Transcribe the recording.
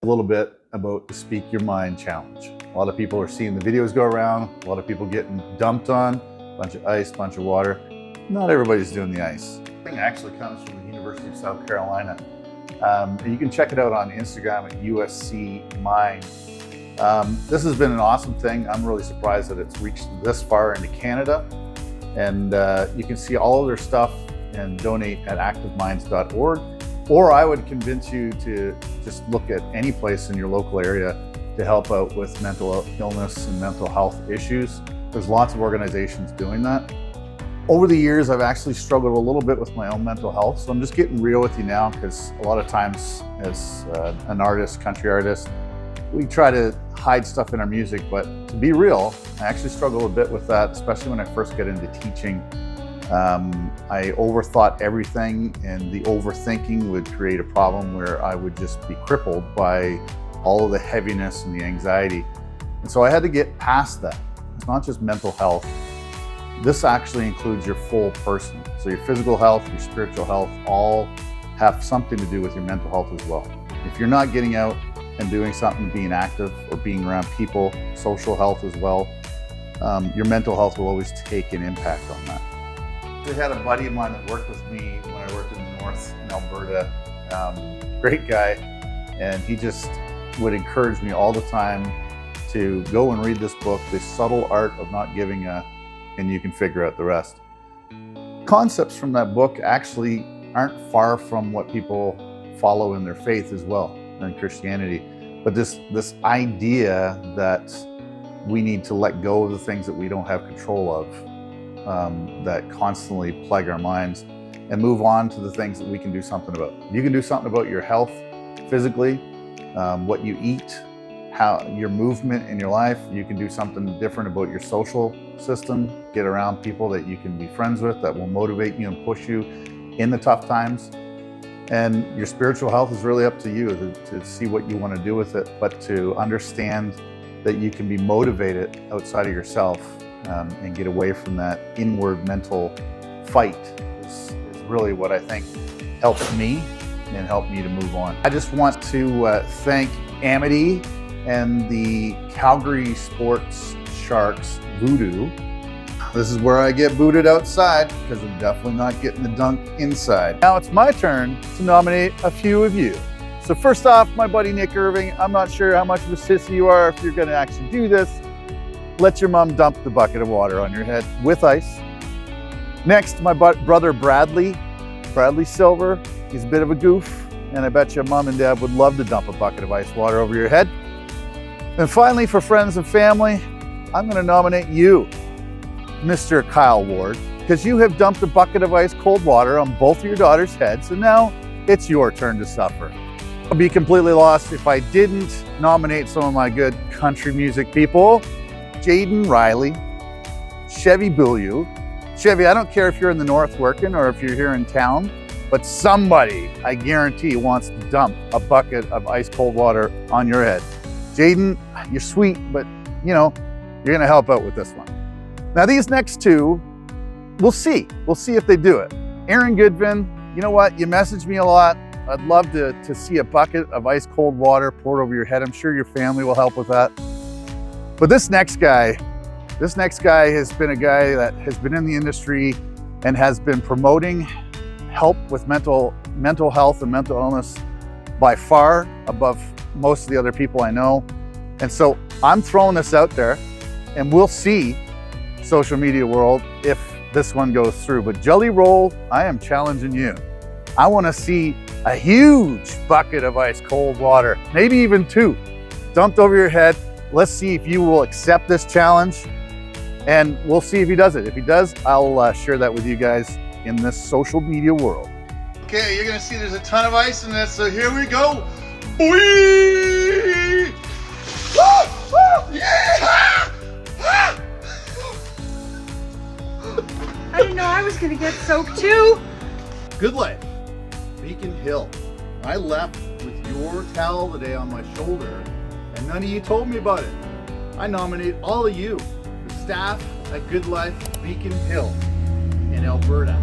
A little bit about the Speak Your Mind challenge. A lot of people are seeing the videos go around, a lot of people getting dumped on, a bunch of ice, a bunch of water. Not everybody's doing the ice. The thing actually comes from the University of South Carolina. You can check it out on Instagram at USC Mind. This has been an awesome thing. I'm really surprised that it's reached this far into Canada. And you can see all of their stuff and donate at activeminds.org. Or I would convince you to just look at any place in your local area to help out with mental illness and mental health issues. There's lots of organizations doing that. Over the years, I've actually struggled a little bit with my own mental health. So I'm just getting real with you now, because a lot of times as an artist, country artist, we try to hide stuff in our music, but to be real, I actually struggle a bit with that, especially when I first got into teaching. I overthought everything, and the overthinking would create a problem where I would just be crippled by all of the heaviness and the anxiety. And so I had to get past that. It's not just mental health. This actually includes your full person. So your physical health, your spiritual health, all have something to do with your mental health as well. If you're not getting out and doing something, being active or being around people, social health as well, your mental health will always take an impact on that. I had a buddy of mine that worked with me when I worked in the north in Alberta. Great guy, and he just would encourage me all the time to go and read this book, The Subtle Art of Not Giving a, and you can figure out the rest. Concepts from that book actually aren't far from what people follow in their faith as well, in Christianity. But this idea that we need to let go of the things that we don't have control of, that constantly plague our minds, and move on to the things that we can do something about. You can do something about your health physically, what you eat, how your movement in your life. You can do something different about your social system, get around people that you can be friends with that will motivate you and push you in the tough times. And your spiritual health is really up to you to see what you want to do with it, but to understand that you can be motivated outside of yourself and get away from that inward mental fight is really what I think helps me and helped me to move on. I just want to thank Amity and the Calgary Sports Sharks Voodoo. This is where I get booted outside, because I'm definitely not getting the dunk inside. Now it's my turn to nominate a few of you. So first off, my buddy Nick Irving, I'm not sure how much of a sissy you are if you're gonna actually do this. Let your mom dump the bucket of water on your head with ice. Next, my brother Bradley Silver. He's a bit of a goof, and I bet your mom and dad would love to dump a bucket of ice water over your head. And finally, for friends and family, I'm gonna nominate you, Mr. Kyle Ward, because you have dumped a bucket of ice cold water on both of your daughter's heads, and now it's your turn to suffer. I'd be completely lost if I didn't nominate some of my good country music people. Jaden Riley, Chevy Beaulieu. Chevy, I don't care if you're in the north working or if you're here in town, but somebody, I guarantee, wants to dump a bucket of ice cold water on your head. Jaden, you're sweet, but you know, you're gonna help out with this one. Now these next two, we'll see if they do it. Aaron Goodvin, you know what? You message me a lot. I'd love to see a bucket of ice cold water poured over your head. I'm sure your family will help with that. But this next guy has been a guy that has been in the industry and has been promoting help with mental health and mental illness by far above most of the other people I know. And so I'm throwing this out there, and we'll see, social media world, if this one goes through. But Jelly Roll, I am challenging you. I want to see a huge bucket of ice cold water, maybe even two, dumped over your head. Let's see if you will accept this challenge, and we'll see if he does it. If he does, I'll share that with you guys in this social media world. Okay, you're gonna see there's a ton of ice in this, so here we go. Whee! Woo! Woo! Yeah! I didn't know I was gonna get soaked too. Good life, Beacon Hill. I left with your towel today on my shoulder, and none of you told me about it. I nominate all of you, the staff at Good Life Beacon Hill in Alberta.